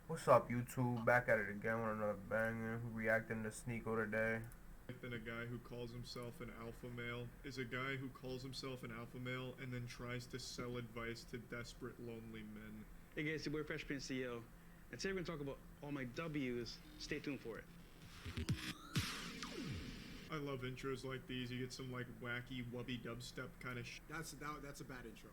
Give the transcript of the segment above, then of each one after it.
What's up, YouTube? Back at it again with another banger. Reacting to Sneako today. Than a guy who calls himself an alpha male is a guy who calls himself an alpha male and then tries to sell advice to desperate, lonely men. Hey guys, it's your boy Fresh Prince CEO, and today we're gonna talk about all my W's. Stay tuned for it. I love intros like these. You get some like wacky wubby dubstep kind of That's a bad intro.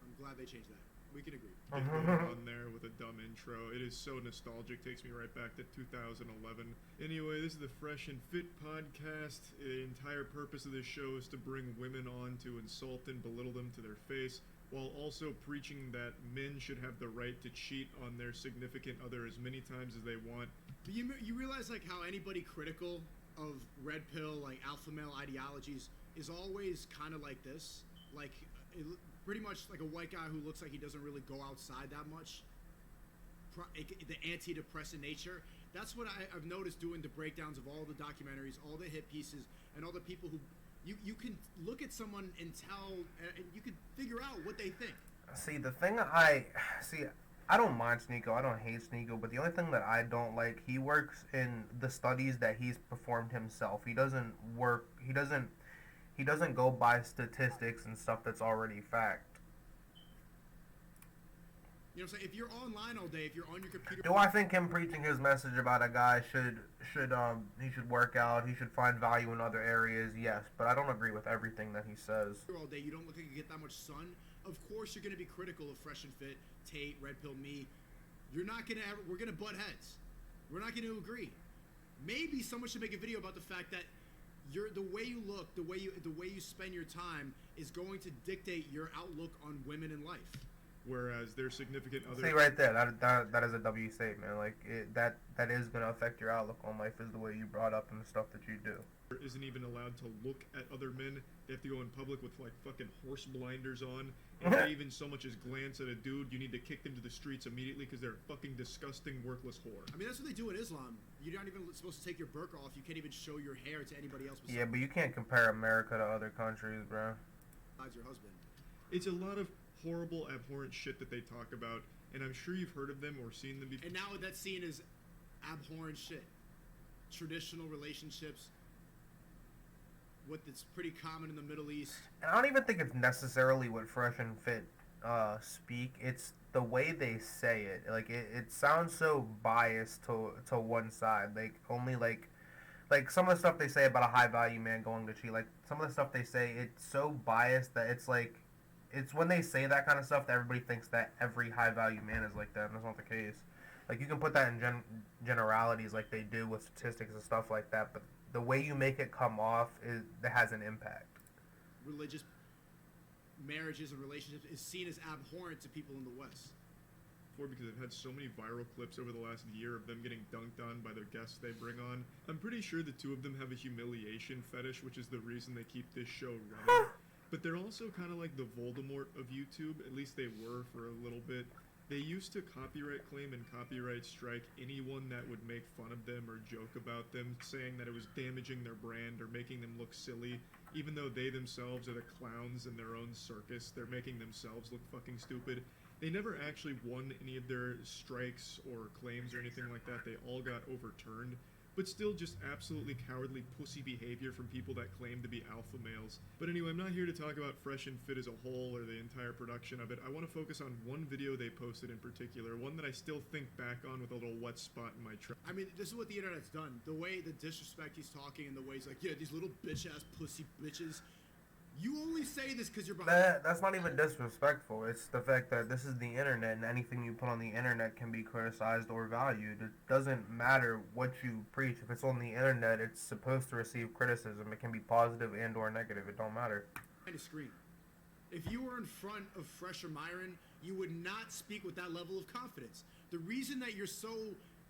I'm glad they changed that. We can agree. on there with a dumb intro. It is so nostalgic. Takes me right back to 2011. Anyway, this is the Fresh and Fit podcast. The entire purpose of this show is to bring women on to insult and belittle them to their face, while also preaching that men should have the right to cheat on their significant other as many times as they want. But you realize like how anybody critical of red pill like alpha male ideologies is always kind of like this, like pretty much like a white guy who looks like he doesn't really go outside that much. The antidepressant nature. That's what I've noticed doing the breakdowns of all the documentaries, all the hit pieces, and all the people who you can look at someone and tell, and you can figure out what they think. See, the thing I don't mind Sneako. I don't hate Sneako, but the only thing that I don't like, he works in the studies that he's performed himself. He doesn't work. He doesn't go by statistics and stuff that's already fact. You know what I'm saying? If you're online all day, if you're on your computer... Do I think him preaching his message about a guy should work out, he should find value in other areas? Yes, but I don't agree with everything that he says. All day, you don't look like you get that much sun. Of course, you're going to be critical of Fresh and Fit, Tate, Red Pill, me. You're not going to ever... We're going to butt heads. We're not going to agree. Maybe someone should make a video about the fact that the way you look, the way you spend your time is going to dictate your outlook on women in life. Whereas their significant other... See right there, that is a W statement. Like that is gonna affect your outlook on life, is the way you brought up and the stuff that you do. Isn't even allowed to look at other men. They have to go in public with like fucking horse blinders on. If they even so much as glance at a dude, you need to kick them to the streets immediately because they're a fucking disgusting, worthless whore. I mean, that's what they do in Islam. You're not even supposed to take your burqa off. You can't even show your hair to anybody else. Yeah, but you can't compare America to other countries, bro. Besides your husband. It's a lot of horrible, abhorrent shit that they talk about, and I'm sure you've heard of them or seen them before. And now that's seen as abhorrent shit. Traditional relationships, what that's pretty common in the Middle East. And I don't even think it's necessarily what Fresh and Fit speak. It's the way they say it. Like it sounds so biased to one side. Like some of the stuff they say about a high value man going to cheat. Like some of the stuff they say, it's so biased that it's like, it's when they say that kind of stuff that everybody thinks that every high value man is like that, and that's not the case. Like you can put that in generalities like they do with statistics and stuff like that, but the way you make it come off that has an impact. Religious marriages and relationships is seen as abhorrent to people in the West. Because I've had so many viral clips over the last year of them getting dunked on by their guests they bring on. I'm pretty sure the two of them have a humiliation fetish, which is the reason they keep this show running. But they're also kind of like the Voldemort of YouTube, at least they were for a little bit. They used to copyright claim and copyright strike anyone that would make fun of them or joke about them, saying that it was damaging their brand or making them look silly, even though they themselves are the clowns in their own circus. They're making themselves look fucking stupid. They never actually won any of their strikes or claims or anything like that. They all got overturned. But still just absolutely cowardly pussy behavior from people that claim to be alpha males. But anyway, I'm not here to talk about Fresh and Fit as a whole or the entire production of it. I want to focus on one video they posted in particular, one that I still think back on with a little wet spot in my trap. I mean, this is what the internet's done. The way, the disrespect he's talking and the way he's like, yeah, these little bitch-ass pussy bitches. You only say this because you're behind. That's not even disrespectful. It's the fact that this is the internet, and anything you put on the internet can be criticized or valued. It doesn't matter what you preach. If it's on the internet, it's supposed to receive criticism. It can be positive and or negative. It don't matter. Behind a screen. If you were in front of Fresh or Myron, you would not speak with that level of confidence. The reason that you're so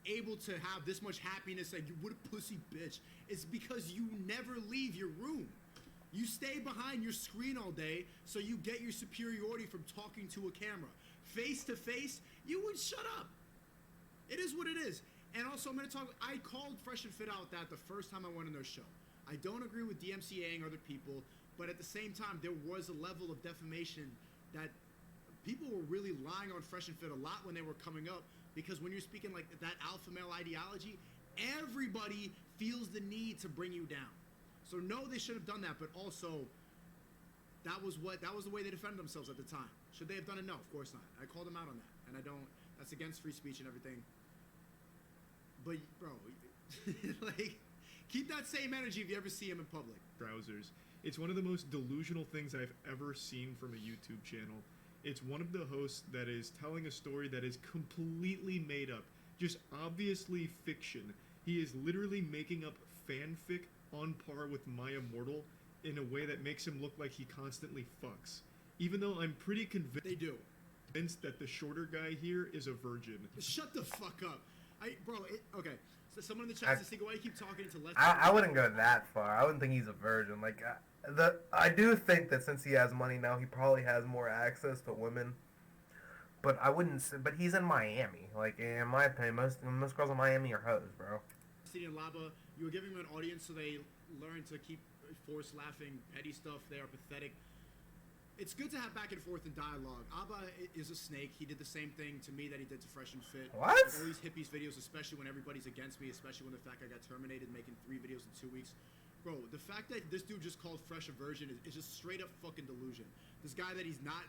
able to have this much happiness that you would a pussy bitch is because you never leave your room. You stay behind your screen all day, so you get your superiority from talking to a camera. Face to face, you would shut up. It is what it is. And also, I'm going to talk, I called Fresh and Fit out that the first time I went on their show. I don't agree with DMCAing other people, but at the same time, there was a level of defamation that people were really lying on Fresh and Fit a lot when they were coming up, because when you're speaking like that alpha male ideology, everybody feels the need to bring you down. So no, they should have done that, but also that was the way they defended themselves at the time. Should they have done it? No, of course not. I called them out on that, and I don't. That's against free speech and everything. But bro, like, keep that same energy if you ever see him in public. Trousers. It's one of the most delusional things I've ever seen from a YouTube channel. It's one of the hosts that is telling a story that is completely made up, just obviously fiction. He is literally making up fanfic on par with My Immortal in a way that makes him look like he constantly fucks. Even though I'm pretty convinced They do. that the shorter guy here is a virgin. Shut the fuck up. Okay. So someone in the chat says, "Why you keep talking to less?" I wouldn't go that far. I wouldn't think he's a virgin. Like, I do think that since he has money now, he probably has more access to women. But I wouldn't. But he's in Miami. Like, in my opinion, most girls in Miami are hoes, bro. City and Lava, you were giving them an audience so they learn to keep force laughing, petty stuff. They are pathetic. It's good to have back and forth in dialogue. Abba is a snake. He did the same thing to me that he did to Fresh and Fit. What? Like all these hippies videos, especially when everybody's against me, especially when the fact I got terminated making 3 videos in 2 weeks. Bro, the fact that this dude just called Fresh a virgin is just straight up fucking delusion. This guy that he's not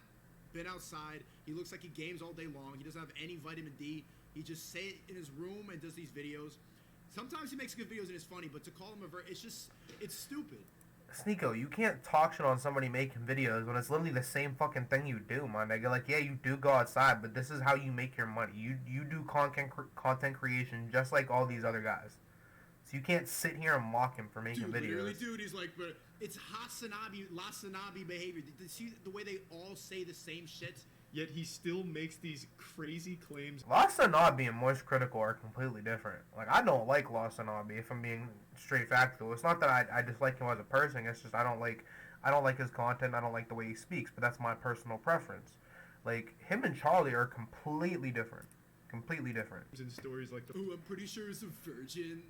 been outside, he looks like he games all day long. He doesn't have any vitamin D. He just sits in his room and does these videos. Sometimes he makes good videos and it's funny, but to call him a virgin, it's stupid. Sneako, you can't talk shit on somebody making videos when it's literally the same fucking thing you do, my nigga. Like, yeah, you do go outside, but this is how you make your money. You do content creation just like all these other guys. So you can't sit here and mock him for making videos. Dude, he's like, but it's Lasanabi behavior. Did you see the way they all say the same shit? Yet he still makes these crazy claims. Lasanabi and Moist Critical are completely different. Like, I don't like Lasanabi, if I'm being straight factual. It's not that I dislike him as a person. It's just I don't like his content. I don't like the way he speaks. But that's my personal preference. Like, him and Charlie are completely different. Completely different. In stories like the Ooh, I'm pretty sure it's a virgin.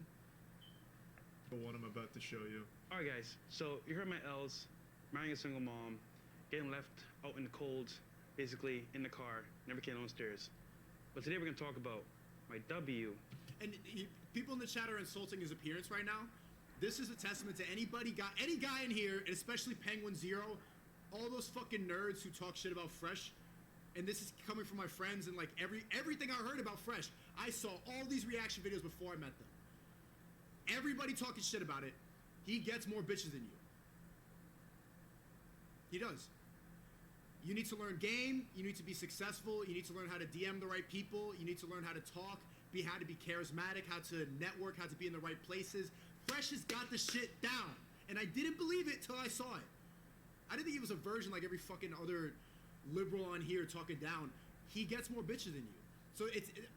one I'm about to show you. Alright guys, so you heard my L's, marrying a single mom, getting left out in the cold, basically in the car, never came downstairs. But today we're going to talk about my W. And people in the chat are insulting his appearance right now. This is a testament to any guy in here, and especially Penguin Zero, all those fucking nerds who talk shit about Fresh. And this is coming from my friends, and like everything I heard about Fresh, I saw all these reaction videos before I met them. Everybody talking shit about it. He gets more bitches than you. He does. You need to learn game. You need to be successful. You need to learn how to DM the right people. You need to learn how to talk, how to be charismatic, how to network, how to be in the right places. Fresh has got the shit down. And I didn't believe it till I saw it. I didn't think he was a virgin like every fucking other liberal on here talking down. He gets more bitches than you. So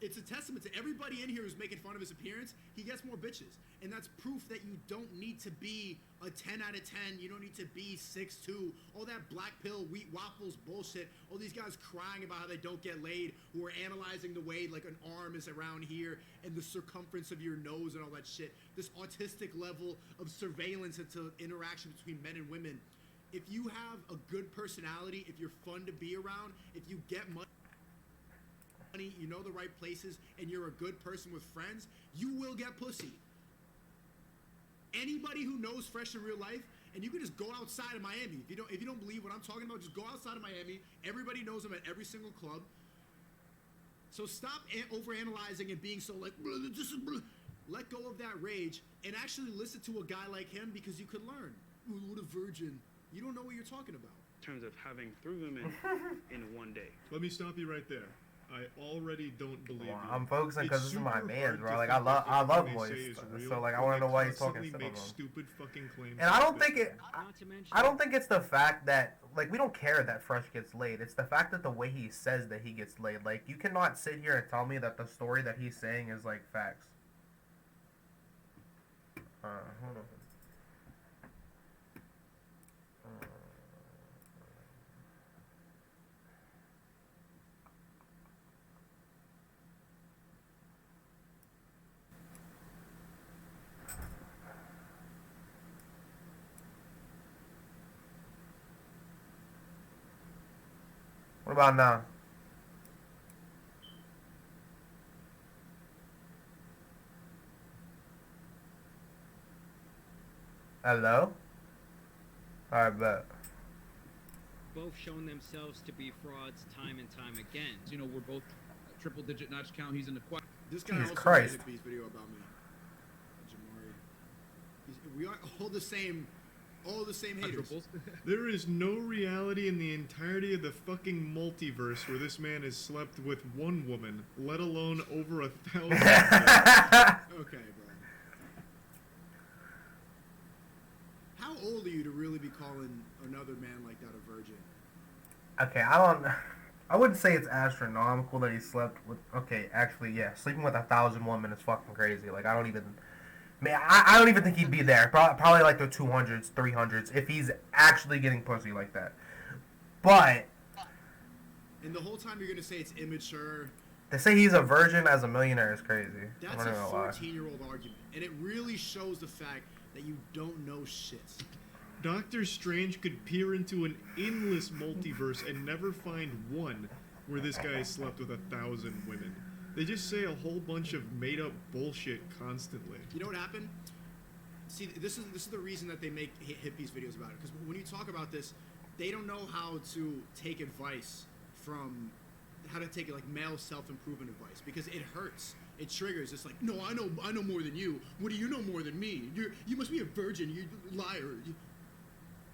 it's a testament to everybody in here who's making fun of his appearance. He gets more bitches. And that's proof that you don't need to be a 10 out of 10. You don't need to be 6'2". All that black pill, wheat waffles bullshit. All these guys crying about how they don't get laid, who are analyzing the way like an arm is around here and the circumference of your nose and all that shit. This autistic level of surveillance into interaction between men and women. If you have a good personality, if you're fun to be around, if you get money, you know the right places, and you're a good person with friends, you will get pussy. Anybody who knows Fresh in real life, and you can just go outside of Miami. If you don't believe what I'm talking about, just go outside of Miami. Everybody knows him at every single club. So stop overanalyzing and being so like, let go of that rage and actually listen to a guy like him, because you could learn. Ooh, what a virgin. You don't know what you're talking about. In terms of having 3 women in one day. Let me stop you right there. I already don't believe you. I'm focusing because this is my super man, hard bro. to Like, think that I love everything they Moist. say is real, So like, I but want to they know why he's talking constantly shit make on him. stupid fucking claims. And I don't like think I don't think it's the fact that, like, we don't care that Fresh gets laid. It's the fact that the way he says that he gets laid. Like, you cannot sit here and tell me that the story that he's saying is like facts. Hold on. What about now? Hello? Alright, bet. Both shown themselves to be frauds time and time again. You know, we're both triple-digit notch count. He's in the quad. This guy Jesus also Christ. made a piece video about me. Jamari. We are all the same haters. Quadruples. There is no reality in the entirety of the fucking multiverse where this man has slept with one woman, let alone over 1,000. Okay, bro. How old are you to really be calling another man like that a virgin? Okay, I wouldn't say it's astronomical that he slept with. Okay, actually, yeah, sleeping with 1,000 women is fucking crazy. Like, I don't even think he'd be there. Probably like the 200s, 300s, if he's actually getting pussy like that. But And the whole time you're gonna say it's immature. to say he's a virgin as a millionaire is crazy. That's a 14-year-old argument, and it really shows the fact that you don't know shit. Doctor Strange could peer into an endless multiverse and never find one where this guy slept with 1,000 women. They just say a whole bunch of made-up bullshit constantly. You know what happened? See, this is the reason that they make hippies videos about it. Because when you talk about this, they don't know how to take advice from how to take it like male self-improvement advice, because it hurts. It triggers. It's like, no, I know more than you. What do you know more than me? You must be a virgin. You liar.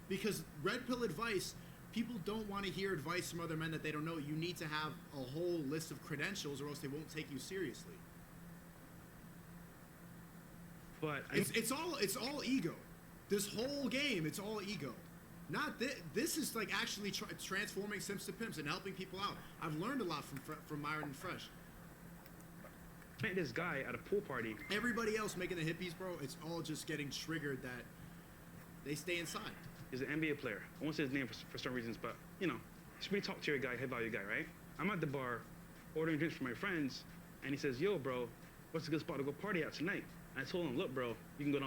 Because red pill advice, people don't want to hear advice from other men that they don't know. You need to have a whole list of credentials, or else they won't take you seriously. But It's all ego. This whole game, it's all ego. Not this is like actually transforming simps to pimps and helping people out. I've learned a lot from Myron and Fresh. I met this guy at a pool party. Everybody else making the hippies, bro, it's all just getting triggered that they stay inside. He's an NBA player. I won't say his name for some reasons, but you know, he's a pretty top tier guy, high value guy, right? I'm at the bar ordering drinks for my friends, and he says, "Yo, bro, what's a good spot to go party at tonight?" And I told him, "Look, bro, you can go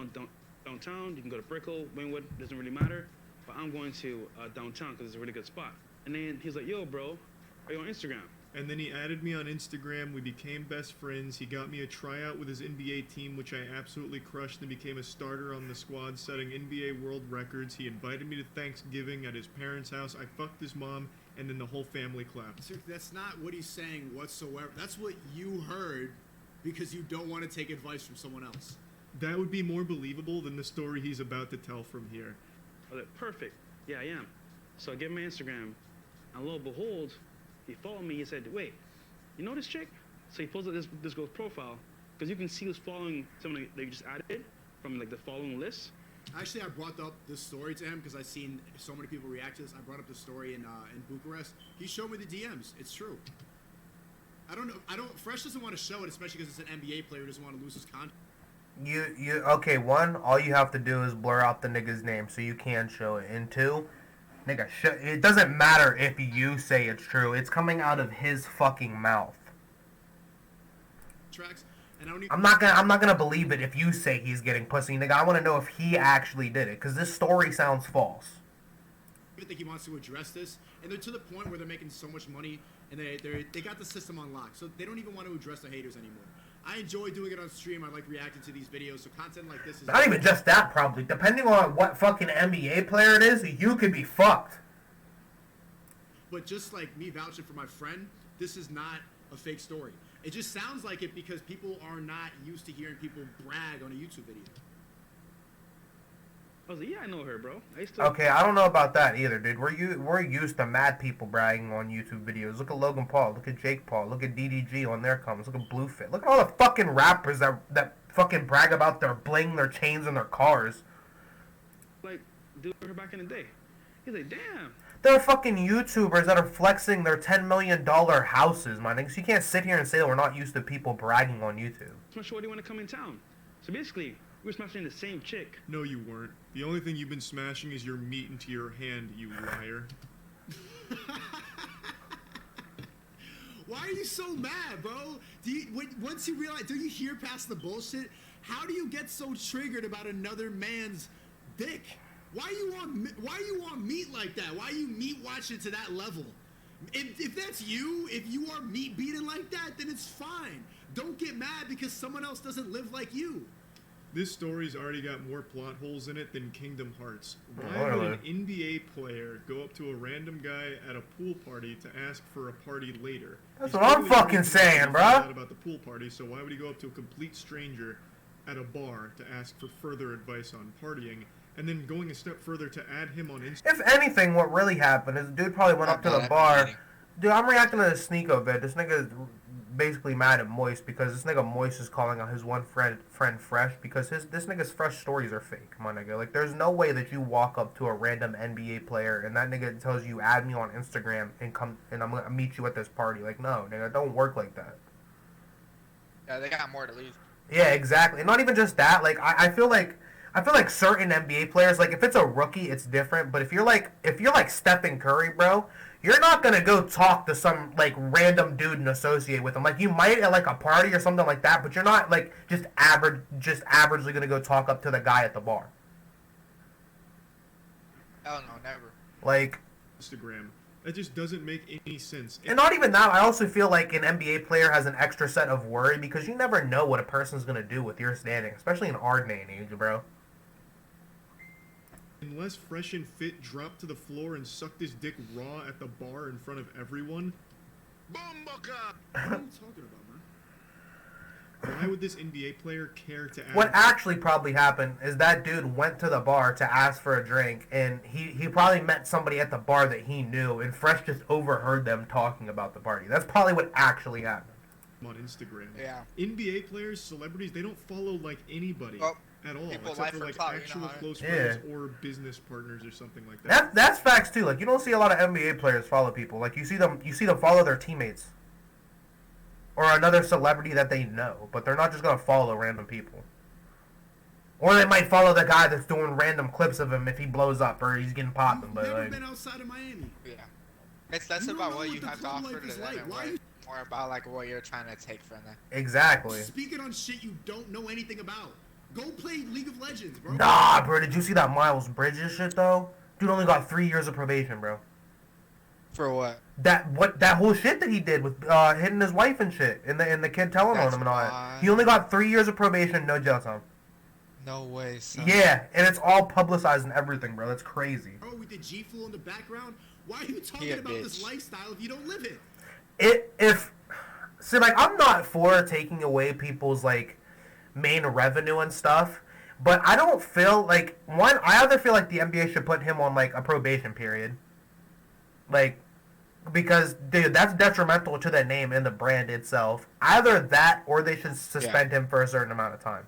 downtown, you can go to Brickell, Wynwood, doesn't really matter, but I'm going to downtown because it's a really good spot." And then he's like, "Yo, bro, are you on Instagram?" And then he added me on Instagram. We became best friends. He got me a tryout with his NBA team, which I absolutely crushed, and became a starter on the squad, setting NBA world records. He invited me to Thanksgiving at his parents' house. I fucked his mom, and then the whole family clapped. So that's not what he's saying whatsoever. That's what you heard because you don't want to take advice from someone else. That would be more believable than the story he's about to tell from here. I was like, "Perfect. Yeah, I am." So I give him my Instagram, and lo and behold, he followed me. He said, "Wait, you know this chick?" So he posted this girl's profile, because you can see who's following someone that you just added from like the following list. Actually, I brought up this story to him because I've seen so many people react to this. I brought up the story in Bucharest. He showed me the DMs. It's true. I don't know. Fresh doesn't want to show it, especially because it's an NBA player who doesn't want to lose his contract. Okay, one, all you have to do is blur out the nigga's name so you can show it. And two, nigga, it doesn't matter if you say it's true. It's coming out of his fucking mouth. Tracks, and I don't I'm not gonna believe it if you say he's getting pussy, nigga. I want to know if he actually did it, because this story sounds false. even think he wants to address this, and they're to the point where they're making so much money, and they got the system on lock, so they don't even want to address the haters anymore. I enjoy doing it on stream. I like reacting to these videos, so content like this is not even just that. Probably depending on what fucking NBA player it is, you could be fucked. But just like me vouching for my friend, this is not a fake story. It just sounds like it because people are not used to hearing people brag on a YouTube video. I was like, yeah, I know her, bro. I used to. Okay, I don't know about that either, dude. We're used to mad people bragging on YouTube videos. Look at Logan Paul. Look at Jake Paul. Look at DDG on their comments. Look at Bluefit. Look at all the fucking rappers that fucking brag about their bling, their chains, and their cars. Like, dude, her back in the day. He's like, damn. There are fucking YouTubers that are flexing their $10 million houses, my niggas. You can't sit here and say that we're not used to people bragging on YouTube. So much shorty want to come in town. So basically, we were smashing the same chick. No, you weren't. The only thing you've been smashing is your meat into your hand, you liar. Why are you so mad, bro? Once you realize, do you hear past the bullshit? How do you get so triggered about another man's dick? Why you want meat like that? Why you meat watching to that level? If that's you, if you are meat beating like that, then it's fine. Don't get mad because someone else doesn't live like you. This story's already got more plot holes in it than Kingdom Hearts. Why Really? would an NBA player go up to a random guy at a pool party to ask for a party later? That's He's what I'm totally fucking reasonable to saying, find bruh. out about the pool party, so why would he go up to a complete stranger at a bar to ask for further advice on partying? And then going a step further to add him on Instagram. If anything, what really happened is the dude probably went up to the bar. Dude, I'm reacting to the Sneako vid. This nigga is basically mad at Moist because this nigga Moist is calling out his one friend Fresh because this nigga's Fresh stories are fake, my nigga. Like, there's no way that you walk up to a random NBA player and that nigga tells you, add me on Instagram and I'm gonna meet you at this party. Like, no, nigga, don't work like that. Yeah, they got more to lose. Yeah, exactly. And not even just that. Like, I feel like certain NBA players, like if it's a rookie, it's different. But if you're like Stephen Curry, bro, you're not gonna go talk to some like random dude and associate with him. Like you might at like a party or something like that, but you're not like just averagely gonna go talk up to the guy at the bar. Hell no, never. Like, Instagram. That just doesn't make any sense. and not even that. I also feel like an NBA player has an extra set of worry because you never know what a person's gonna do with your standing, especially in our day and age, bro. Unless Fresh and Fit dropped to the floor and sucked his dick raw at the bar in front of everyone, What are you talking about, man? why would this NBA player care to add? What actually probably happened is that dude went to the bar to ask for a drink, and he probably met somebody at the bar that he knew, and Fresh just overheard them talking about the party. That's probably what actually happened. on Instagram? Yeah. NBA players, celebrities, they don't follow like anybody Well, at all, people except lie for for like clout, you know actual how- close Yeah. friends or business partners or something like that. That's facts too. Like you don't see a lot of NBA players follow people. Like you see them follow their teammates or another celebrity that they know, but they're not just gonna follow random people. Or they might follow the guy that's doing random clips of him if he blows up or he's getting popping. You've But never like, been outside of Miami. Yeah. It's less You don't about know what what you the have to club offer life to is them like. and Why are you- more about like what you're trying to take from them. exactly. Speaking on shit you don't know anything about. Go play League of Legends, bro. Nah, bro. Did you see that Miles Bridges shit though? Dude only got 3 years of probation, bro. For what? That whole shit that he did with hitting his wife and shit, and the kid telling on That's him and all that. why. He only got 3 years of probation, no jail time. No way, son. Yeah, and it's all publicized and everything, bro. That's crazy. Bro, with the G Fool in the background, why are you talking He a about this bitch. lifestyle if you don't live it? See, like, I'm not for taking away people's like main revenue and stuff, but I don't feel like I either feel like the NBA should put him on like a probation period, like. Because, dude, that's detrimental to the name and the brand itself. Either that, or they should suspend him for a certain amount of time.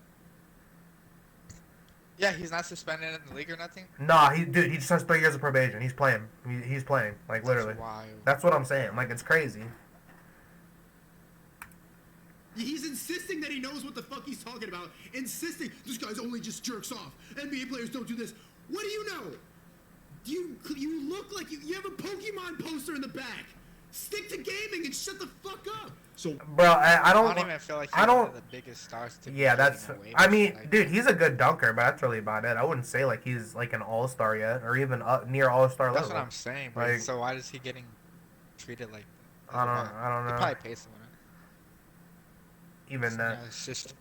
Yeah, he's not suspended in the league or nothing. Nah, he just has 3 years of probation. He's playing. He's playing, like literally. That's wild. That's what I'm saying. Like, it's crazy. He's insisting that he knows what the fuck he's talking about. Insisting this guy's only just jerks off. NBA players don't do this. What do you know? You look like you have a Pokemon poster in the back. Stick to gaming and shut the fuck up. So Bro, I I don't. don't even feel like I he's don't- one of the biggest stars to be Yeah, taking that's. away I with mean, shit like dude, that. he's a good dunker, but that's really about it. I wouldn't say like he's like an all-star yet, or even near all-star That's level. what I'm saying, bro. Like- So why is he getting treated like that? I don't They know. probably pay someone. Even that. Yeah, it's just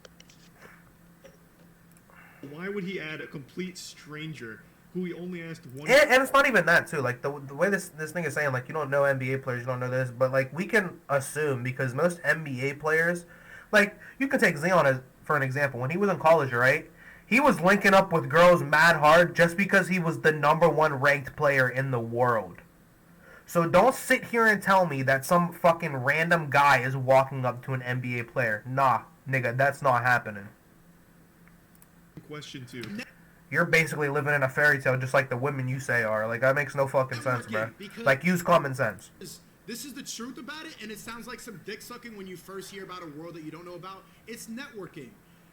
why would he add a complete stranger who he only asked one? And it's not even that too. Like the way this thing is saying, like you don't know NBA players, you don't know this, but like we can assume because most NBA players, like you could take Zion as for an example. When he was in college, right? He was linking up with girls mad hard just because he was the #1 ranked player in the world. So don't sit here and tell me that some fucking random guy is walking up to an NBA player. Nah, nigga, that's not happening. Question two. You're basically living in a fairy tale just like the women you say are. Like, that makes no fucking sense, bro. Because- Like, use common sense. This is the truth about it, and it sounds like some dick sucking when you first hear about a world that you don't know about. It's networking.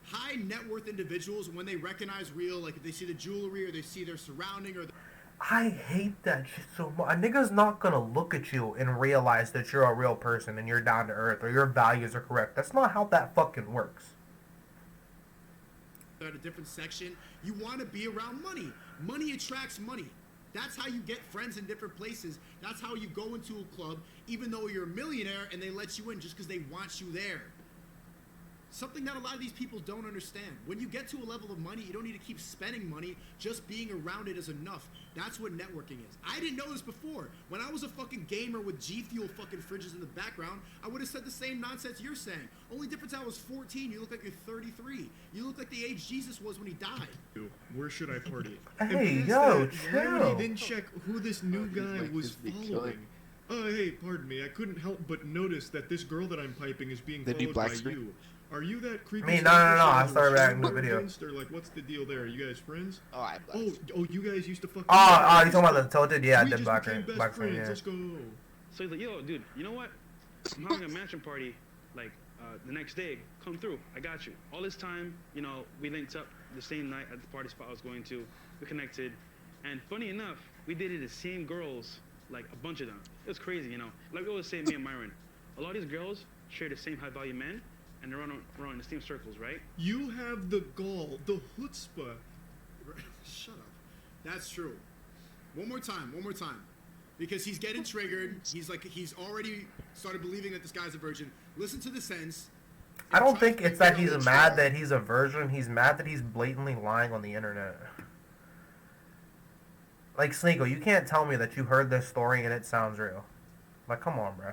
High net worth individuals, when they recognize real, like if they see the jewelry or they see their surrounding or I hate that shit so much. A nigga's not gonna look at you and realize that you're a real person and you're down to earth or your values are correct. That's not how that fucking works. they're at a different section, you want to be around money. Money attracts money. That's how you get friends in different places. That's how you go into a club, even though you're a millionaire, and they let you in just because they want you there. Something that a lot of these people don't understand. When you get to a level of money, you don't need to keep spending money. Just being around it is enough. That's what networking is. I didn't know this before. When I was a fucking gamer with G Fuel fucking fridges in the background, I would have said the same nonsense you're saying. Only difference, I was 14. You look like you're 33. You look like the age Jesus was when he died. Where should I party? Hey, And yo, past that, why would chill. he then check who this new guy was following? Hey, pardon me. I couldn't help but notice that this girl that I'm piping is being They do followed black by screen? you. Are you that creepy? Me? No. I stalker started that reacting to was the video. convinced, or like, what's the deal there? Are you guys friends? Oh, I Oh, you guys used to fucking. Oh, you talking about the tilted? Yeah, I we did just black became best screen, friends. yeah. Let's go. So he's like, yo, dude, you know what? I'm having a mansion party, like, the next day. Come through. I got you. All this time, you know, we linked up the same night at the party spot I was going to. We connected. And funny enough, we dated the same girls, like, a bunch of them. It was crazy, you know. Like we always say, me and Myron. A lot of these girls share the same high-value men, and they're around the same circles, right? You have the gall, the chutzpah. Shut up. That's true. One more time. Because he's getting triggered. He's already started believing that this guy's a virgin. Listen to the sentence. I don't think it's that he's mad that he's a virgin. He's mad that he's blatantly lying on the internet. Like, Sneako, you can't tell me that you heard this story and it sounds real. Like, come on, bro.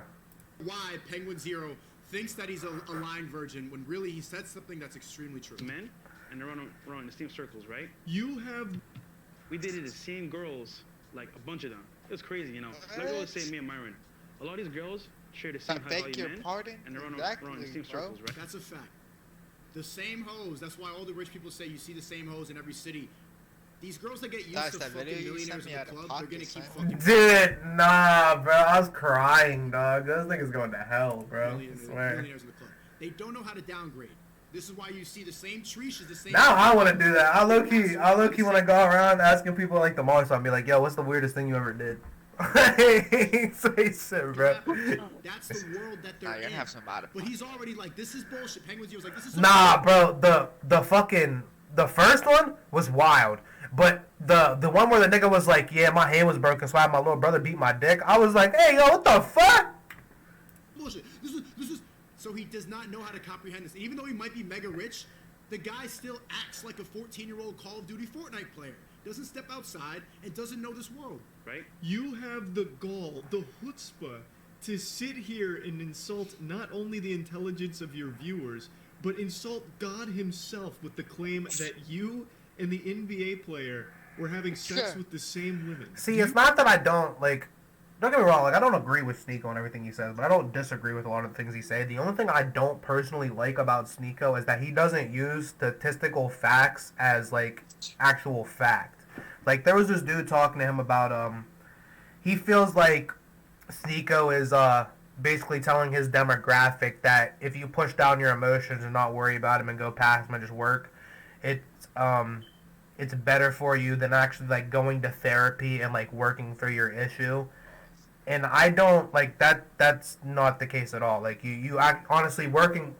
Why Penguin Zero thinks that he's a lying virgin when really he said something that's extremely true. Men, and they're around the same circles, right? You have. We dated the same girls, like a bunch of them. It was crazy, you know. Like we always say, me and Myron. A lot of these girls share the same I beg high-value your men, pardon? and they're around Exactly, the same bro. circles, right? That's a fact. The same hoes. That's why all the rich people say you see the same hoes in every city. These girls that get used That's to that fucking video you millionaires sent me in the out of club, they're gonna pocket, keep son. fucking Dude, nah, bro. I was crying, dog. This nigga's going to hell, bro. I millionaires swear. in the club. They don't know how to downgrade. This is why you see the same trees, the same. Now I want to do that. I low key when I go around asking people like the most, I'll be like, yo, what's the weirdest thing you ever did? Say shit, bro. That's the world that they're Nah, you're in. gonna have some out of But he's already like, this is bullshit. Penguin Zero's like, this is. Nah, bro. The first one was wild, but the one where the nigga was like, yeah, my hand was broken, so I had my little brother beat my dick. I was like, hey, yo, what the fuck? Bullshit. This is. So he does not know how to comprehend this. Even though he might be mega rich, the guy still acts like a 14-year-old Call of Duty Fortnite player. Doesn't step outside and doesn't know this world. Right? You have the gall, the chutzpah, to sit here and insult not only the intelligence of your viewers, but insult God himself with the claim that you and the NBA player were having sex with the same women. See, it's not that I don't, like, don't get me wrong, like, I don't agree with Sneako and everything he says, but I don't disagree with a lot of the things he said. The only thing I don't personally like about Sneako is that he doesn't use statistical facts as, like, actual fact. Like, there was this dude talking to him about, he feels like Sneako is, basically telling his demographic that if you push down your emotions and not worry about them and go past them and just work, it's better for you than actually, like, going to therapy and, like, working through your issue. And I don't, like, that's not the case at all. Like, you honestly, working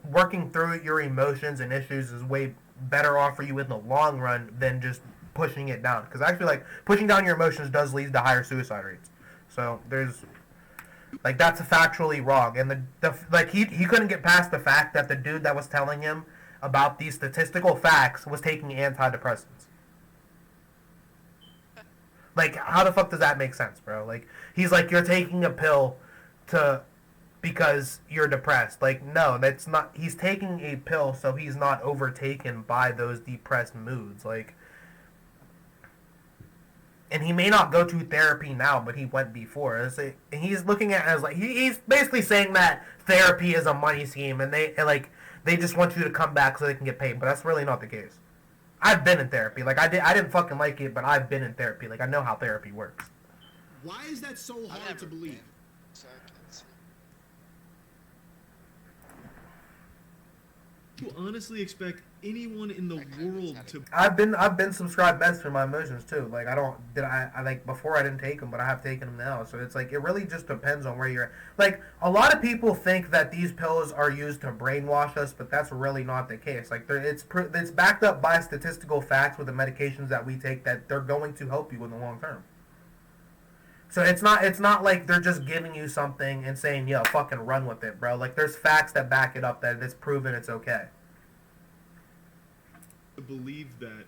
through your emotions and issues is way better off for you in the long run than just pushing it down. Because actually, like, pushing down your emotions does lead to higher suicide rates. So, there's, like, that's factually wrong. And like, he couldn't get past the fact that the dude that was telling him about these statistical facts was taking antidepressants. Like, how the fuck does that make sense, bro? Like, he's like, you're taking a pill because you're depressed. Like, no, that's not, he's taking a pill so he's not overtaken by those depressed moods. Like, and he may not go to therapy now, but he went before. And he's looking at it as, like, he's basically saying that therapy is a money scheme, and they just want you to come back so they can get paid, but that's really not the case. I've been in therapy. Like, I didn't fucking like it, but I've been in therapy. Like, I know how therapy works. Why is that so hard to believe? So I can't see. You honestly expect anyone in the world to... I've been subscribed meds for my emotions too. Like, I like, before I didn't take them, but I have taken them now. So it's like, it really just depends on where you're at. Like, a lot of people think that these pills are used to brainwash us, but that's really not the case. Like, it's backed up by statistical facts with the medications that we take that they're going to help you in the long term. So it's not like they're just giving you something and saying, yo, fucking run with it, bro. Like, there's facts that back it up that it's proven it's okay. To believe that,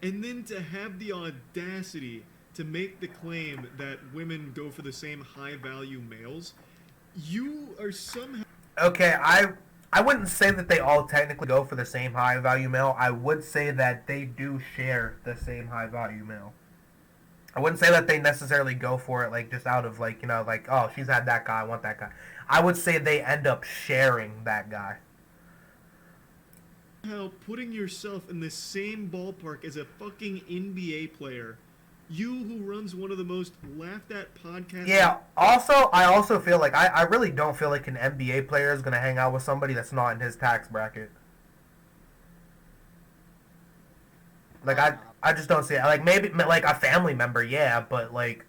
and then to have the audacity to make the claim that women go for the same high value males, you are somehow Okay, I wouldn't say that they all technically go for the same high value male. I would say that they do share the same high value male. I wouldn't say that they necessarily go for it like just out of like, you know, like, oh, she's had that guy, I want that guy. I would say they end up sharing that guy. putting yourself in the same ballpark as a fucking NBA player. You who runs one of the most laughed at podcasts. Yeah, also, I also feel like, I really don't feel like an NBA player is going to hang out with somebody that's not in his tax bracket. Like, I just don't see it. Like, maybe, like, a family member, yeah, but, like,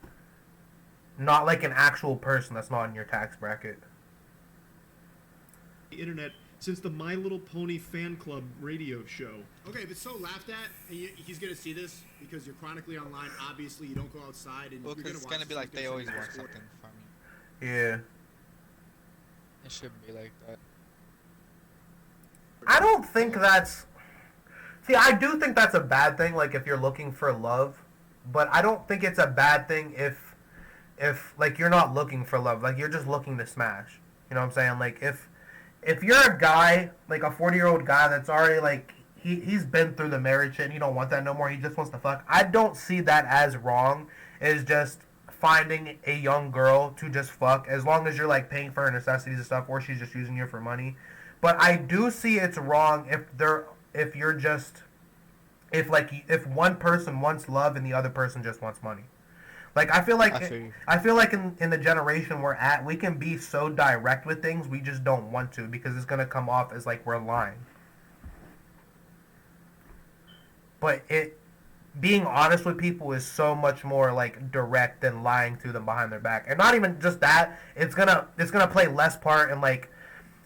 not like an actual person that's not in your tax bracket. The internet since the My Little Pony fan club radio show. Okay, if it's so laughed at, and he's gonna see this because you're chronically online. Obviously, you don't go outside, and Well, you're because gonna it's gonna watch be this, like he's they gonna always send you want a score. something from you. Yeah. It shouldn't be like that. I don't think that's... See, I do think that's a bad thing, like, if you're looking for love. But I don't think it's a bad thing if like, you're not looking for love. Like, you're just looking to smash. You know what I'm saying? Like, if you're a guy, like a 40-year-old guy that's already, like, he's been through the marriage shit and he don't want that no more, he just wants to fuck, I don't see that as wrong. It's just finding a young girl to just fuck, as long as you're, like, paying for her necessities and stuff, or she's just using you for money. But I do see it's wrong if one person wants love and the other person just wants money. Like, I feel like in the generation we're at, we can be so direct with things, we just don't want to, because it's gonna come off as like we're lying. But being honest with people is so much more like direct than lying to them behind their back. And not even just that, it's gonna play less part in like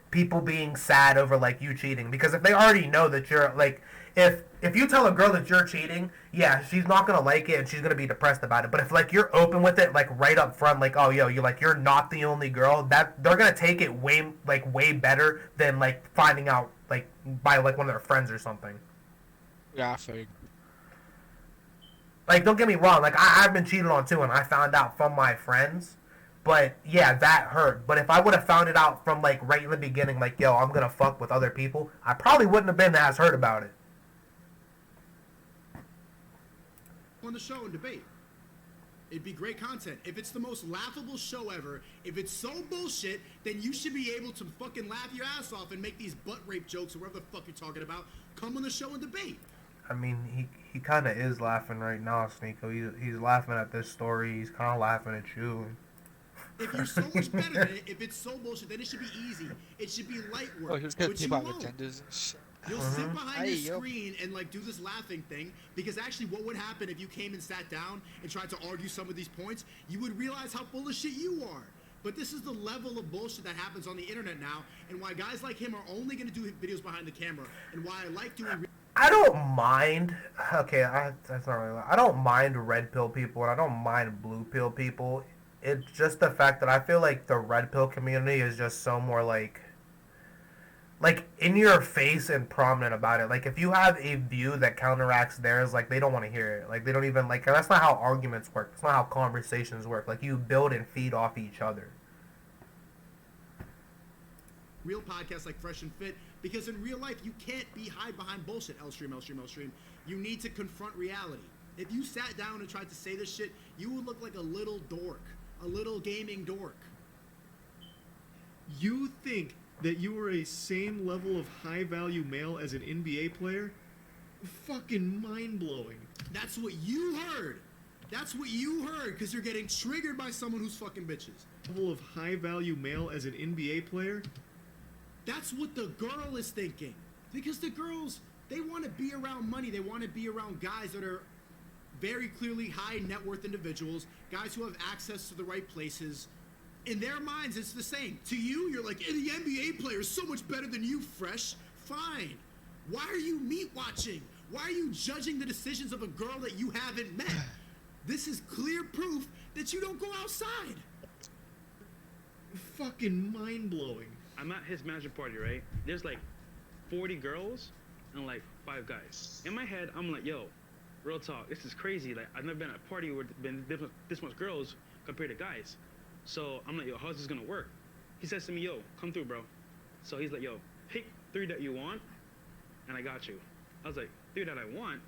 people being sad over like you cheating, because if they already know that you're like, if you tell a girl that you're cheating, yeah, she's not gonna like it and she's gonna be depressed about it. But if like you're open with it, like right up front, like, oh yo, you're not the only girl, that they're gonna take it way better than like finding out like by like one of their friends or something. Yeah, I figured. Like, don't get me wrong, like I've been cheated on too, and I found out from my friends. But yeah, that hurt. But if I would have found it out from like right in the beginning, like, yo, I'm gonna fuck with other people, I probably wouldn't have been as hurt about it. On the show and debate. It'd be great content. If it's the most laughable show ever, if it's so bullshit, then you should be able to fucking laugh your ass off and make these butt rape jokes or whatever the fuck you're talking about. Come on the show and debate. I mean, he kind of is laughing right now, Sneako. He's laughing at this story. He's kind of laughing at you. If you're so much better than it, if it's so bullshit, then it should be easy. It should be light work. Oh, he was gonna But you keep on won't. agendas and shit. You'll sit behind Hey, your yo. screen and like do this laughing thing, because actually what would happen if you came and sat down and tried to argue some of these points, you would realize how full of shit you are. But this is the level of bullshit that happens on the internet now, and why guys like him are only going to do videos behind the camera, and why I like doing... I don't mind. Okay, that's not really... I don't mind red pill people, and I don't mind blue pill people. It's just the fact that I feel like the red pill community is just so more like in your face and prominent about it. Like, if you have a view that counteracts theirs, like, they don't want to hear it. Like, they don't even, like, that's not how arguments work. That's not how conversations work. Like, you build and feed off each other. Real podcasts like Fresh and Fit, because in real life, you can't be hide behind bullshit, L-stream. You need to confront reality. If you sat down and tried to say this shit, you would look like a little dork. A little gaming dork. You think that you are a same level of high value male as an NBA player? Fucking mind blowing. That's what you heard. That's what you heard, because you're getting triggered by someone who's fucking bitches. Level of high value male as an NBA player? That's what the girl is thinking. Because the girls, they want to be around money. They want to be around guys that are very clearly high net worth individuals, guys who have access to the right places. In their minds, it's the same. To you, you're like, hey, the NBA player is so much better than you, Fresh. Fine. Why are you meat watching? Why are you judging the decisions of a girl that you haven't met? This is clear proof that you don't go outside. Fucking mind-blowing. I'm at his management party, right? There's like 40 girls and like 5 guys. In my head, I'm like, yo, real talk, this is crazy. Like, I've never been at a party where there's been this much girls compared to guys. So I'm like, yo, how's this gonna work? He says to me, yo, come through, bro. So he's like, yo, pick 3 that you want, and I got you. I was like, 3 that I want?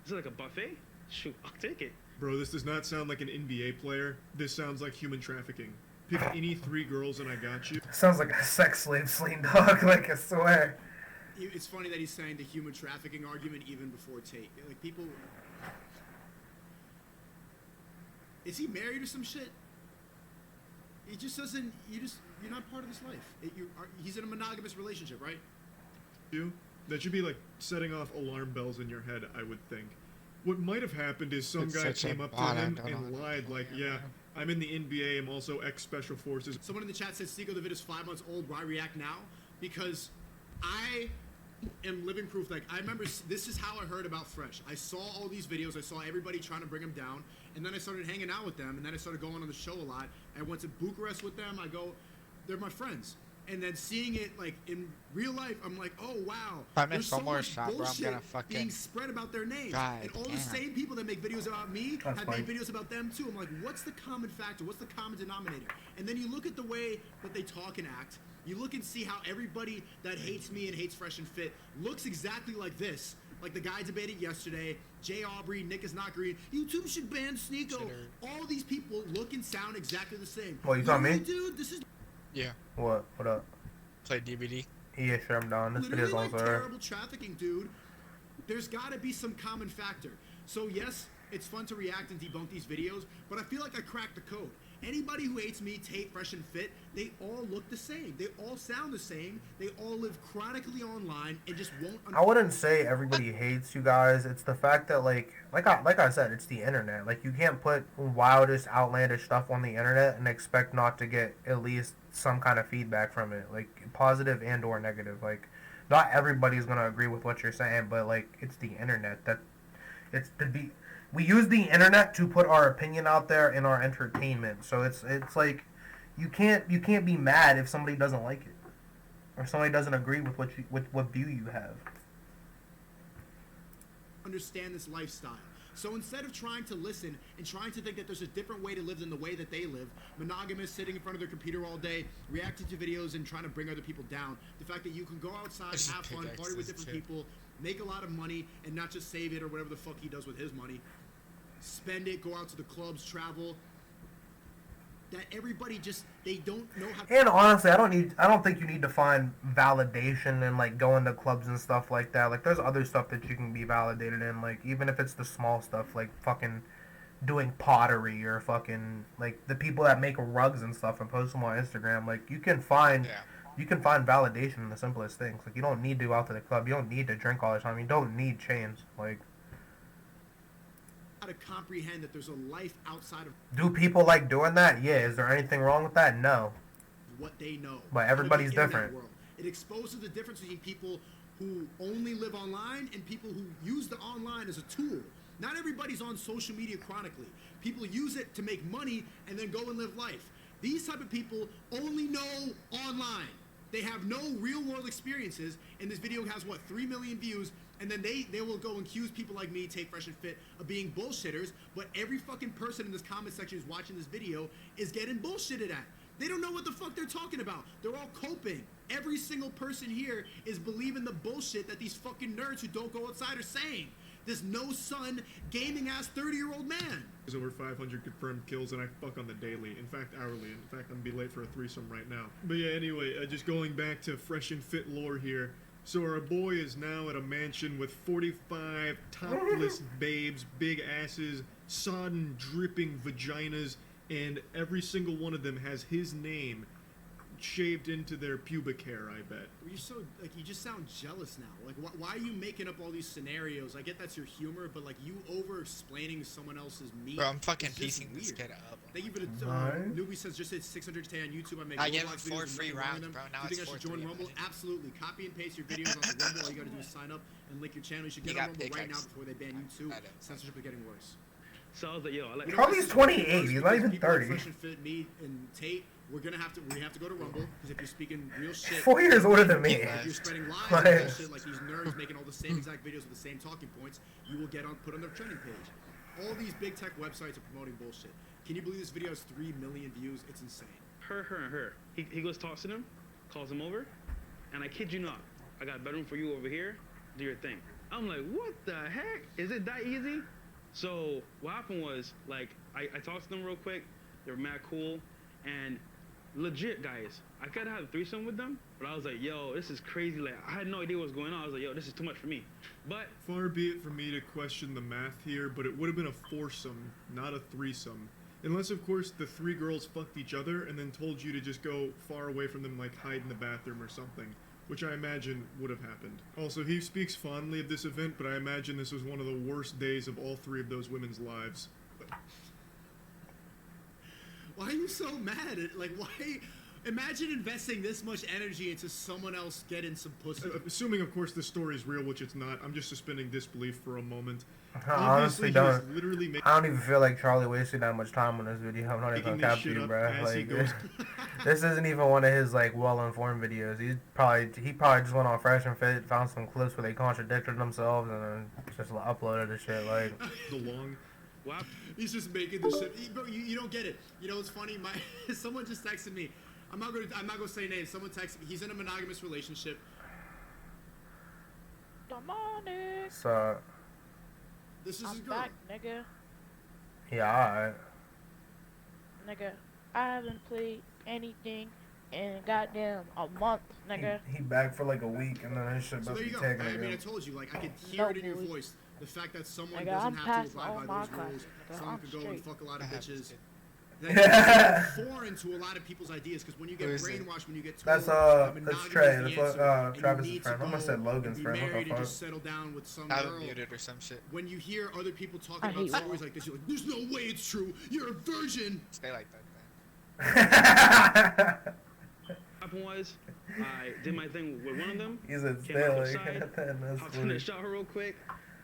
Is it like a buffet? Shoot, I'll take it. Bro, this does not sound like an NBA player. This sounds like human trafficking. Pick any 3 girls and I got you. Sounds like a sex slave sling dog, like I swear. It's funny that he's saying the human trafficking argument even before Tate. Like, people... Is he married or some shit? He just doesn't... You're not part of this life. He's in a monogamous relationship, right? You? That should be like setting off alarm bells in your head, I would think. What might have happened is some guy came up to him and lied, like, yeah, I'm in the NBA, I'm also ex-Special Forces. Someone in the chat said, Sneako, the vid is 5 months old, why react now? Because I am living proof. Like, I remember, this is how I heard about Fresh. I saw all these videos, I saw everybody trying to bring him down, and then I started hanging out with them, and then I started going on the show a lot. I went to Bucharest with them, they're my friends. And then seeing it, like, in real life, I'm like, oh, wow. There's so much bullshit being spread about their names. And all the same people that make videos about me have made videos about them, too. I'm like, what's the common factor? What's the common denominator? And then you look at the way that they talk and act. You look and see how everybody that hates me and hates Fresh and Fit looks exactly like this. Like the guy debated yesterday, Jay Aubrey, Nick is not green. YouTube should ban Sneako. All these people look and sound exactly the same. What, you saw me? Dude, this is... Yeah. What? What up? Play DVD. Yeah, sure, I'm down. This video's like also terrible trafficking, dude. There's got to be some common factor. So yes, it's fun to react and debunk these videos, but I feel like I cracked the code. Anybody who hates me, Tate, Fresh and Fit, they all look the same. They all sound the same. They all live chronically online and just won't... I wouldn't say everybody hates you guys. It's the fact that, like I said, it's the internet. Like, you can't put wildest, outlandish stuff on the internet and expect not to get at least some kind of feedback from it. Like, positive and or negative. Like, not everybody's going to agree with what you're saying, but, like, it's the internet. We use the internet to put our opinion out there in our entertainment. So it's like you can't be mad if somebody doesn't like it or somebody doesn't agree with what view you have. Understand this lifestyle. So instead of trying to listen and trying to think that there's a different way to live than the way that they live, monogamous, sitting in front of their computer all day, reacting to videos and trying to bring other people down, the fact that you can go outside, have fun, party with different people, make a lot of money, and not just save it or whatever the fuck he does with his money, spend it, go out to the clubs, travel, that everybody just, they don't know how to... And honestly, I don't think you need to find validation in, like, going to clubs and stuff like that. Like, there's other stuff that you can be validated in, like, even if it's the small stuff, like fucking doing pottery or fucking, like, the people that make rugs and stuff and post them on Instagram. Like, you can find validation in the simplest things. Like, you don't need to go out to the club. You don't need to drink all the time. You don't need chains. Like, to comprehend that there's a life outside of... Do people like doing that? Yeah. Is there anything wrong with that? No. What they know. But everybody's different. It exposes the difference between people who only live online and people who use the online as a tool. Not everybody's on social media chronically. People use it to make money and then go and live life. These type of people only know online. They have no real world experiences, and this video has, what, 3 million views, and then they will go and accuse people like me, Take Fresh and Fit, of being bullshitters, but every fucking person in this comment section who's watching this video is getting bullshitted at. They don't know what the fuck they're talking about. They're all coping. Every single person here is believing the bullshit that these fucking nerds who don't go outside are saying. This no-son, gaming-ass 30-year-old man. There's over 500 confirmed kills, and I fuck on the daily. In fact, hourly. In fact, I'm gonna be late for a threesome right now. But yeah, anyway, just going back to Fresh and Fit lore here. So our boy is now at a mansion with 45 topless babes, big asses, sodden, dripping vaginas, and every single one of them has his name shaved into their pubic hair, I bet. You're so, like, you just sound jealous now. Like, why are you making up all these scenarios? I get that's your humor, but, like, you over-explaining someone else's meat. Bro, I'm fucking piecing this kid up. Thank you for the, newbie says, just hit 600K on YouTube. I make I gave him Roblox 4 videos free and rounds, them. bro. Now you it's think I 4 should join Rumble? Absolutely. Copy and paste your videos onto Rumble. All you gotta do is sign up and link your channel. You should get on Rumble right now before they ban you too. Censorship is getting worse. So I was like, yo, I like. Charlie's 28. He's not even People like 30. Fresh and Fit, me and Tate, we have to go to Rumble because if you're speaking real shit, 4 years older than me. if you're spreading lies Like- and bullshit like these nerds making all the same exact videos with the same talking points, you will get put on their trending page. All these big tech websites are promoting bullshit. Can you believe this video has 3 million views? It's insane. Her. He goes talks to him, calls him over, and I kid you not, I got a bedroom for you over here. Do your thing. I'm like, what the heck? Is it that easy? So what happened was, like, I talked to them real quick. They were mad cool, and legit, guys, I could have had a threesome with them, but I was like, yo, this is crazy. Like, I had no idea what was going on. I was like, yo, this is too much for me. But Far be it from me to question the math here, but it would have been a foursome, not a threesome. Unless, of course, the 3 girls fucked each other and then told you to just go far away from them, like hide in the bathroom or something, which I imagine would have happened. Also, he speaks fondly of this event, but I imagine this was one of the worst days of all 3 of those women's lives. Why are you so mad? Like, why? Imagine investing this much energy into someone else getting some pussy. Assuming, of course, this story is real, which it's not, I'm just suspending disbelief for a moment. I honestly he was don't. literally I don't even feel like Charlie wasted that much time on this video. I'm not even making gonna this cap shit you, up bro. as he Like, goes. this isn't even one of his like well-informed videos. He probably just went on Fresh and Fit, found some clips where they contradicted themselves, and then just uploaded the shit. Like, The long... wow, He's just making this shit. Bro, you don't get it. You know, it's funny. Someone just texted me. I'm not gonna say names. Someone texted me. He's in a monogamous relationship. Demonic. so This is I'm his girl. back, nigga. yeah, alright. Nigga, I haven't played anything in goddamn a month, nigga. He back for like a week, and then his shit So about there to you be go. taken I mean, I again. told you, like, I could hear No, it in your boy. voice. The fact that someone Nigga, doesn't I'm have passing to abide all by my those classes, rules. nigga. Someone I'm could go and straight. fuck a lot of I have bitches. this kid. That's foreign to a lot of people's ideas because when you get Who is it? brainwashed, when you get told That's that that's monogamy Trey. is the That's answer, and you Travis's need to friend. I almost go said Logan's and friend. be What married the and fuck? just settle down with some I girl. was muted or some shit. When you hear other people I talking about hate stories women. like this, you're like, "There's no way it's true. You're a virgin." Stay like that, man. what happened was, I did my thing with one of them. He's a Came out stay outside, like that's hopped in the funny. shower real quick,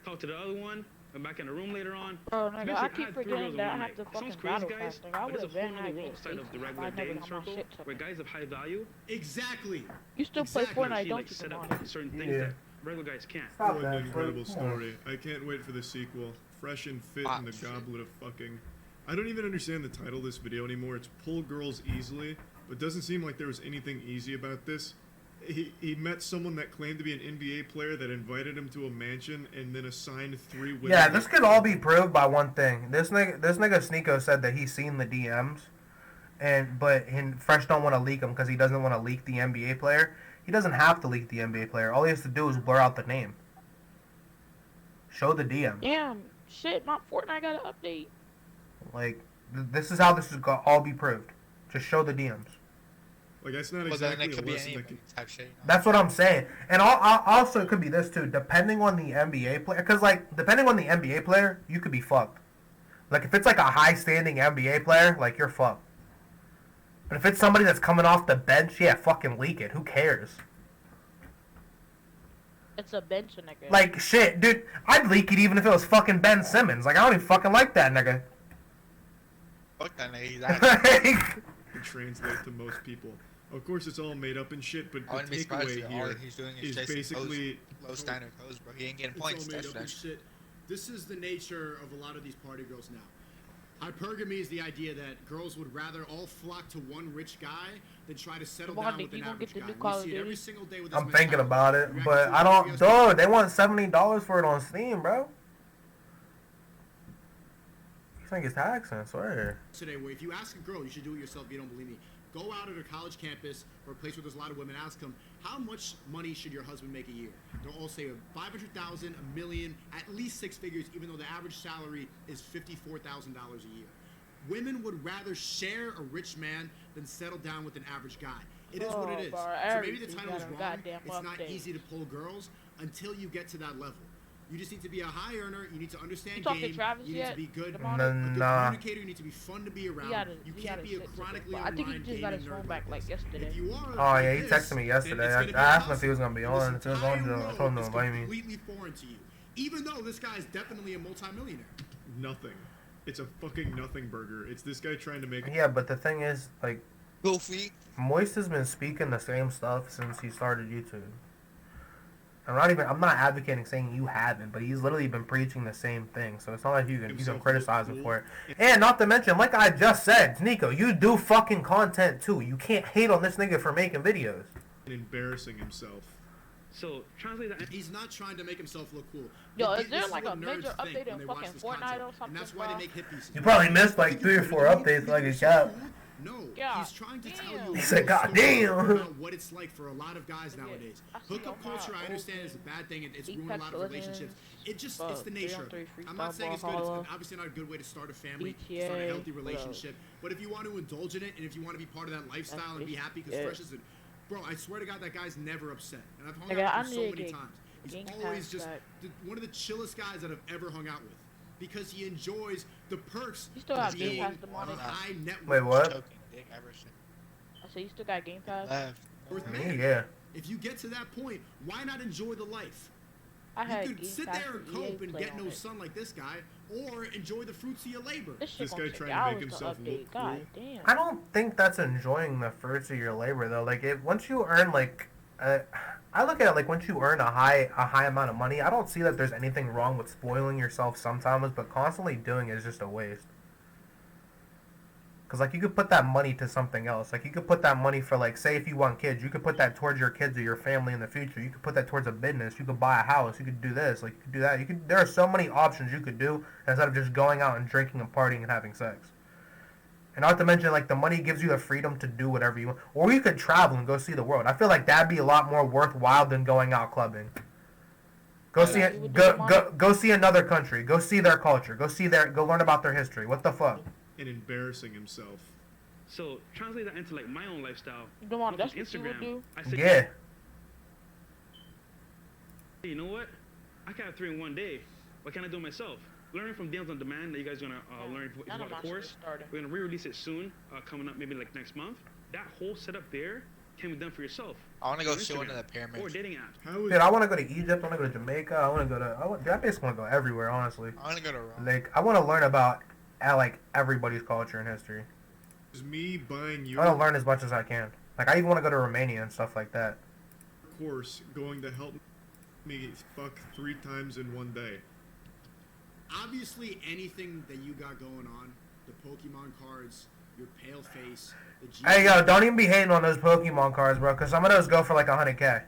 talked to the other one, went back in the room later on. Bro, So nigga, basically, I had keep 3 forgetting girls in that I one have night. to Sounds fucking crazy, battle guys, fast, nigga. I but would it's a have been whole nother had world outside of the if regular I never dating got my circle, shit took where me. guys of high value Exactly. You still Exactly. play Fortnite, actually don't like you, set up Demonic? certain things Yeah. that regular guys can't. Stop What an that, incredible Fred. Come on. story. I can't wait for the sequel. Fresh and Fit Ah, in the shit. Goblet of Fucking. I don't even understand the title of this video anymore. It's Pull Girls Easily, but doesn't seem like there was anything easy about this. He met someone that claimed to be an NBA player that invited him to a mansion and then assigned 3 women. Yeah, this could all be proved by one thing. This nigga Sneako said that he's seen the DMs, but Fresh don't want to leak them because he doesn't want to leak the NBA player. He doesn't have to leak the NBA player. All he has to do is blur out the name. Show the DM. Damn, shit, my Fortnite got an update. Like, this is how this is going to all be proved. Just show the DMs. Like, that's not Well, then exactly it a could be lesson that anybody can... type shit. You know? That's what I'm saying. And also, it could be this too. Depending on the NBA player, because like depending on the NBA player, you could be fucked. Like if it's like a high-standing NBA player, like you're fucked. But if it's somebody that's coming off the bench, yeah, fucking leak it. Who cares? It's a bench, nigga. Like shit, dude. I'd leak it even if it was fucking Ben Simmons. Like I don't even fucking like that nigga. Fuck that nigga. He's actually. can translate to most people. Of course, it's all made up and shit, but I the wouldn't be surprised takeaway if all here he's doing is is chasing basically... low standard codes, bro. He ain't getting It's points. all made That's up for and that. shit. This is the nature of a lot of these party girls now. Hypergamy is the idea that girls would rather all flock to one rich guy than try to settle Come on, down Nick, with an you gonna average get the guy. new We Call of see it every Duty? single day with this I'm thinking mentality. about it, You but actually I don't. see videos Dude, they want $70 for it on Steam, bro. You think it's taxing? I swear. today where if you ask a girl, you should do it yourself if you don't believe me. Go out at a college campus or a place where there's a lot of women, ask them, how much money should your husband make a year? They'll all say 500,000, a million, at least 6 figures, even though the average salary is $54,000 a year. Women would rather share a rich man than settle down with an average guy. It is what it Oh, is. bro, So maybe the everything title is got a wrong. goddamn It's not update. easy to pull girls until you get to that level. You just need to be a high earner. You need to understand You talked to game. Travis You need yet? to be good. Demonic? A good Nah. communicator. You need to be fun to be around. You can't be a chronically I think he online just got his gaming phone nerd back like this. yesterday. If you are Oh like yeah, he this, texted me then yesterday. it's I gonna be asked him if he impossible. was gonna be This on. If he was on, entire I world told him is to invite me. completely foreign to you, even though this guy is definitely a multimillionaire. Nothing. It's a fucking nothing burger. It's this guy trying to make. Yeah, but the thing is, like, Goofy. Moist has been speaking the same stuff since he started YouTube. I'm not advocating saying you haven't, but he's literally been preaching the same thing. So it's not like you can criticize him for it. And not to mention, like I just said, Sneako, you do fucking content too. You can't hate on this nigga for making videos. And embarrassing himself. So translate that. He's not trying to make himself look cool. Yo, This is there like a what nerds major think update when in they watch fucking this Fortnite content, or something? And that's why they make hit pieces. You probably missed like 3 or 4 updates like a shot. No, God he's trying to tell damn. you. He said, a "God story damn." about what it's like for a lot of guys Yeah, nowadays. I see Hookup all my culture, I understand, old is a bad thing. It's Apex ruined a lot of Legends, relationships. It's fuck, the nature of 3-on-3 it. free I'm not saying it's good. Hollow, It's obviously not a good way to start a family, GTA, start a healthy what else? relationship. But if you want to indulge in it, and if you want to be part of that lifestyle and be happy, because it. Fresh is bro, I swear to God, that guy's never upset. And I've hung Nigga, out I with him so need to many get times. He's Game always Pass just back. one of the chillest guys that I've ever hung out with. Because he enjoys the perks He still of got Game being Pass on demonic. a high network. Wait, what? Choking dick ever since I said you still got Game Pass. left. Worth Me, man. yeah. If you get to that point, why not enjoy the life? I had You could Game sit Pass there and with EA cope and Play get on no it. sun like this guy, or enjoy the fruits of your labor. This shit This gonna guy take trying to make hours to himself update. look God cool. damn. I don't think that's enjoying the fruits of your labor though. Like if once you earn like, I look at it like once you earn a high amount of money, I don't see that there's anything wrong with spoiling yourself sometimes, but constantly doing it is just a waste. Cause like you could put that money to something else. Like you could put that money for like, say if you want kids, you could put that towards your kids or your family in the future. You could put that towards a business. You could buy a house. You could do this. Like you could do that. There are so many options you could do instead of just going out and drinking and partying and having sex. And not to mention, like, the money gives you the freedom to do whatever you want. Or you could travel and go see the world. I feel like that'd be a lot more worthwhile than going out clubbing. Go see you would do the money. go see another country. Go see their culture. Go learn about their history. What the fuck? And embarrassing himself. So translate that into like my own lifestyle. Demon, Off that's of what you would do. I said, Yeah. hey, you know what? I can have 3 in one day. Why can't I do it myself? Learning from Deals on Demand that you guys are gonna learn if None of about my the shit course. started. We're gonna re-release it soon, coming up maybe like next month. That whole setup there can be done for yourself. I want to go On see one of Instagram the pyramids. or dating apps. How is Dude, I want to go to Egypt. I want to go to Jamaica. I basically want to go everywhere, honestly. I want to go to Rome. Like, I want to learn about, like, everybody's culture and history. me buying I your want to learn as much as I can. Like, I even want to go to Romania and stuff like that. course going to help me fuck 3 times in one day? Obviously, anything that you got going on, the Pokemon cards, your pale face, the G Hey, yo, don't even be hating on those Pokemon cards, bro, because some of those go for like 100K.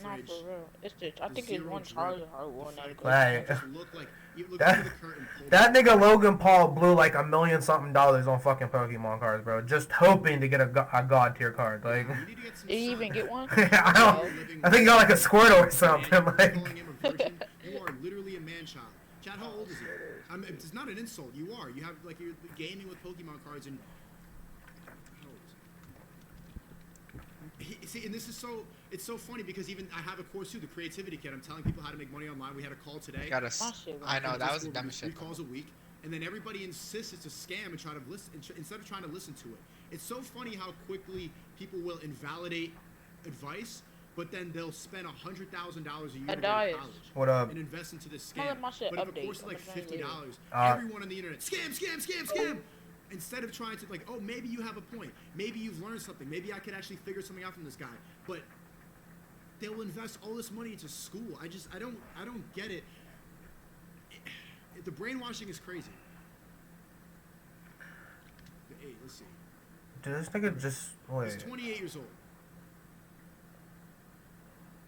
Not fridge, for real. It's just, I the think it's zero one drip, Charizard or the one fact that Right. that you just look like you look That- through the curtain. pulled That back. nigga Logan Paul blew like $1 million something on fucking Pokemon cards, bro, just hoping to get a god tier card. Like, You need to get some Did you sun. even get one? I don't. I think he got like a Squirtle or something. And Like, calling him a virgin, you are literally a man child. Chad, how old is he? It's not an insult. You are. You have like you're gaming with Pokemon cards and. How old is he? See, and this is it's so funny because even I have a course too, the creativity kit. I'm telling people how to make money online. We had a call today. Got a My shit, I know, From that was the Discord, we dumbest do shit. 3 calls a week, and then everybody insists it's a scam and try to listen instead of trying to listen to it. It's so funny how quickly people will invalidate advice, but then they'll spend $100,000 a year to go to Dias. college what up? and invest into this I'll scam. let my shit But if a update. course is like I'm gonna tell you $50, Uh, everyone on the internet scam. Instead of trying to like, oh, maybe you have a point, maybe you've learned something, maybe I could actually figure something out from this guy, but they'll invest all this money into school. I don't get it. The brainwashing is crazy. Hey, let's see. Dude, this nigga just wait. He's 28 years old.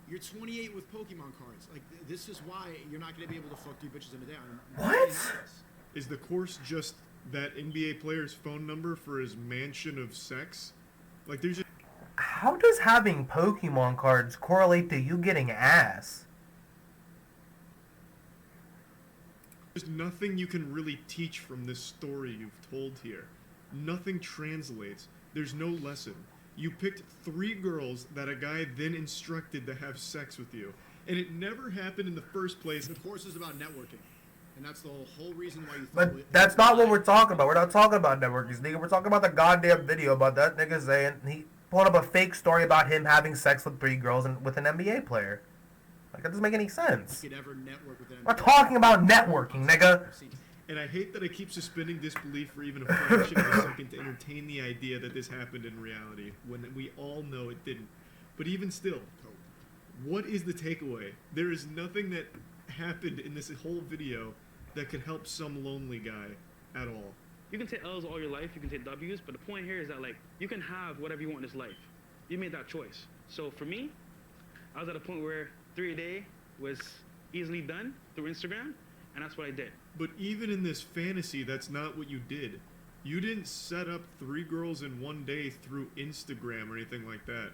You're 28 with Pokemon cards. Like, this is why you're not going to be able to fuck 3 bitches in a day. What? Is the course just that NBA player's phone number for his mansion of sex? Like, there's just How does having Pokemon cards correlate to you getting ass? nothing you can really teach from this story you've told here. Nothing translates. There's no lesson. You picked 3 girls that a guy then instructed to have sex with you. And it never happened in the first place. The course is about networking. And that's the whole reason why you thought But it- that's not what we're talking about. We're not talking about networking, nigga. We're talking about the goddamn video about that nigga saying he pulled up a fake story about him having sex with 3 girls and with an NBA player. Like, that doesn't make any sense. you could ever network with them. We're talking about networking, nigga. And I hate that I keep suspending disbelief for even a fraction of a second to entertain the idea that this happened in reality, when we all know it didn't. But even still, what is the takeaway? There is nothing that happened in this whole video that could help some lonely guy at all. You can take L's all your life, you can take W's, but the point here is that, like, you can have whatever you want in this life. You made that choice. So for me, I was at a point where 3 a day was easily done through Instagram, and that's what I did. But even in this fantasy, that's not what you did. You didn't set up 3 girls in one day through Instagram or anything like that.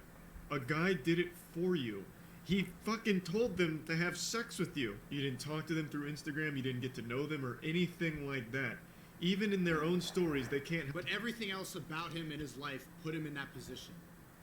A guy did it for you. He fucking told them to have sex with you. You didn't talk to them through Instagram, you didn't get to know them or anything like that. Even in their own stories, they can't But everything else about him in his life put him in that position.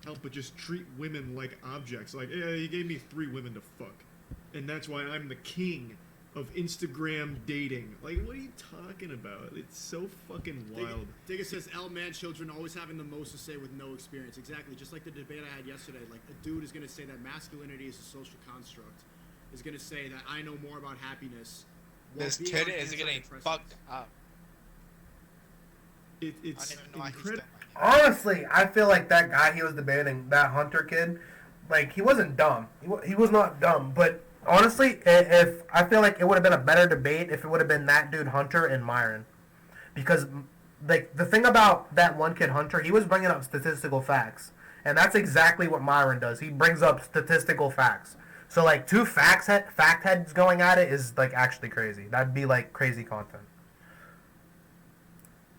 help but just treat women like objects. Like, yeah, he gave me 3 women to fuck. And that's why I'm the king of Instagram dating. Like, what are you talking about? It's so fucking wild. Digga says, L man children always having the most to say with no experience. Exactly, just like the debate I had yesterday. Like, a dude is going to say that masculinity is a social construct. Is going to say that I know more about happiness. while This being kid on is getting antidepressants. fucked up. It's I don't even know why he's incredible. done like Honestly, I feel like that guy he was debating, that Hunter kid, like, he wasn't dumb. He was not dumb, but honestly, if I feel like it would have been a better debate if it would have been that dude Hunter and Myron, because like the thing about that one kid Hunter, he was bringing up statistical facts, and that's exactly what Myron does. He brings up statistical facts. So like 2 fact heads going at it is like actually crazy. That'd be like crazy content.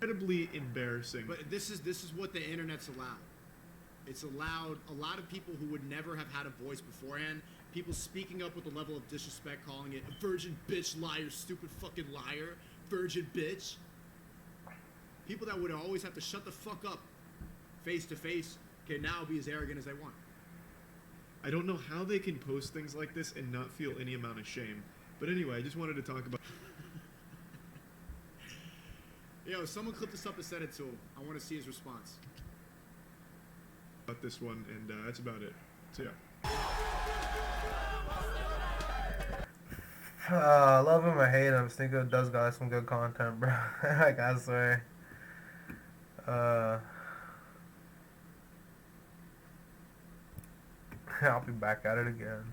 Incredibly embarrassing. But this is what the internet's allowed. It's allowed a lot of people who would never have had a voice beforehand. People speaking up with a level of disrespect, calling it a virgin bitch, liar, stupid fucking liar, virgin bitch. People that would always have to shut the fuck up face to face can now be as arrogant as they want. I don't know how they can post things like this and not feel any amount of shame. But anyway, I just wanted to talk about... Yo, someone clip this up and send it to him. I want to see his response. this one, and that's about it. So yeah. Love him or hate him, Sneako does got some good content, bro. I gotta say. I'll be back at it again.